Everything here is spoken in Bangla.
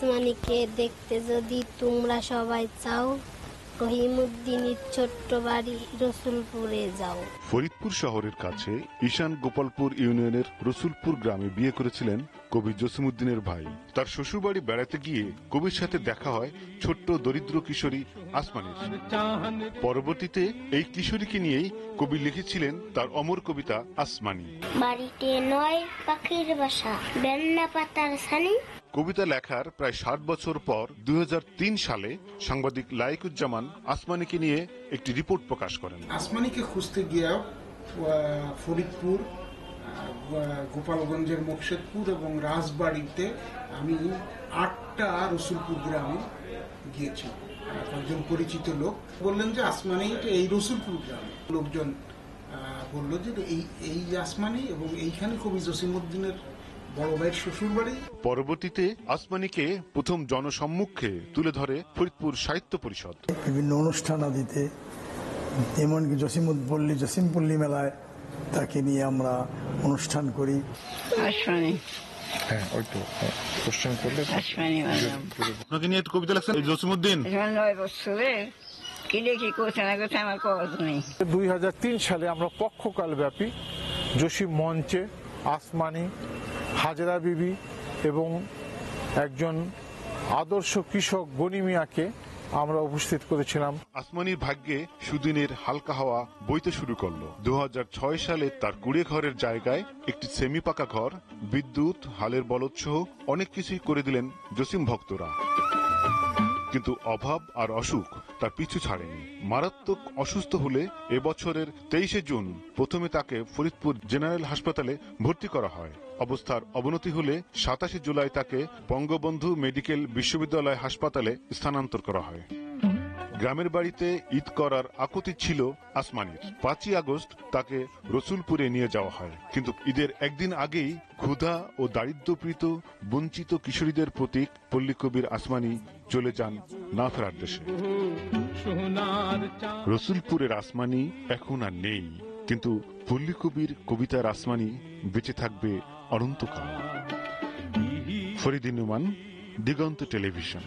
আসমানিকে দেখতে যদি তোমরা সবাই চাও, রহিমউদ্দিনের ছোট্ট বাড়ি রসুলপুরে যাও। ফরিদপুর শহরের কাছে ঈশান গোপালপুর ইউনিয়নের রসুলপুর গ্রামে বিয়ে করেছিলেন কবি জসিমউদ্দিনের ভাই। তার শ্বশুরবাড়ি বেড়াতে গিয়ে কবির সাথে দেখা হয় ছোট্ট দরিদ্র কিশোরী আসমানির। পরবর্তীতে এই কিশোরীকে নিয়েই কবি লিখেছিলেন তার অমর কবিতা আসমানি। বাড়িতে নয় পাখির বাসা, বেন্না পাতার ছানি। কবিতা লেখার প্রায় 60 বছর পর 2003 সালে সাংবাদিক লাইকুজ্জামান আসমানিকে নিয়ে একটি রিপোর্ট প্রকাশ করেন। আসমানিকে খুঁজতে গিয়ে ফরিদপুর, গোপালগঞ্জের মোকশেদপুর এবং রাজবাড়িতে আমি 8টা রসুলপুর গ্রামে গিয়েছি। একজন পরিচিত লোক বললেন যে আসমানি এই রসুলপুর গ্রামে। লোকজন বলল যে এই আসমানি এবং এইখানে কবি জসিমউদ্দিনের বড় ভাইয়ের শ্বশুর বাড়ি। পরবর্তীতে আসমানিকে প্রথম জনসম্মুখে তুলে ধরে ফরিদপুর সাহিত্য পরিষদ। বিভিন্ন অনুষ্ঠান আদিতে, এমনকি জসিমপল্লী মেলায় তাকে নিয়ে আমরা অনুষ্ঠান করি। আপনাকে নিয়ে কবিতা লেখছেন জসিমউদ্দিন। 2003 সালে আমরা পক্ষকাল ব্যাপী জসিম মঞ্চে আসমানি, হাজরা বিবি এবং একজন আদর্শ কৃষক গনি মিয়াকে আমরা উপস্থিত করেছিলাম। আসমানির ভাগ্যে সুদিনের হালকা হাওয়া বইতে শুরু করলো। 2006 সালে তার কুড়ে ঘরের জায়গায় একটি সেমি পাকা ঘর, বিদ্যুৎ, হালের বলদ সহ অনেক কিছুই করে দিলেন জসিম ভক্তরা। কিন্তু অভাব আর অসুখ তার পিছু ছাড়েনি। মারাত্মক অসুস্থ হলে এবছরের 23 জুন প্রথমে তাকে ফরিদপুর জেনারেল হাসপাতালে ভর্তি করা হয়। অবস্থার অবনতি হলে 27 জুলাই তাকে বঙ্গবন্ধু মেডিকেল বিশ্ববিদ্যালয় হাসপাতালে স্থানান্তর করা হয়। গ্রামের বাড়িতে ঈদ করার আকুতি ছিল আসমানির। 5 আগস্ট তাকে রসুলপুরে নিয়ে যাওয়া হয়। কিন্তু ঈদের একদিন আগেই ক্ষুধা ও দারিদ্র্যপীড়িত বঞ্চিত কিশোরীদের প্রতীক পল্লীকবির আসমানি চলে যান না ফেরার দেশে। রসুলপুরের আসমানি এখন আর নেই, কিন্তু পল্লীকবির কবিতার আসমানি বেঁচে থাকবে অনন্তকাল। ফরিদ নুমান, দিগন্ত টেলিভিশন।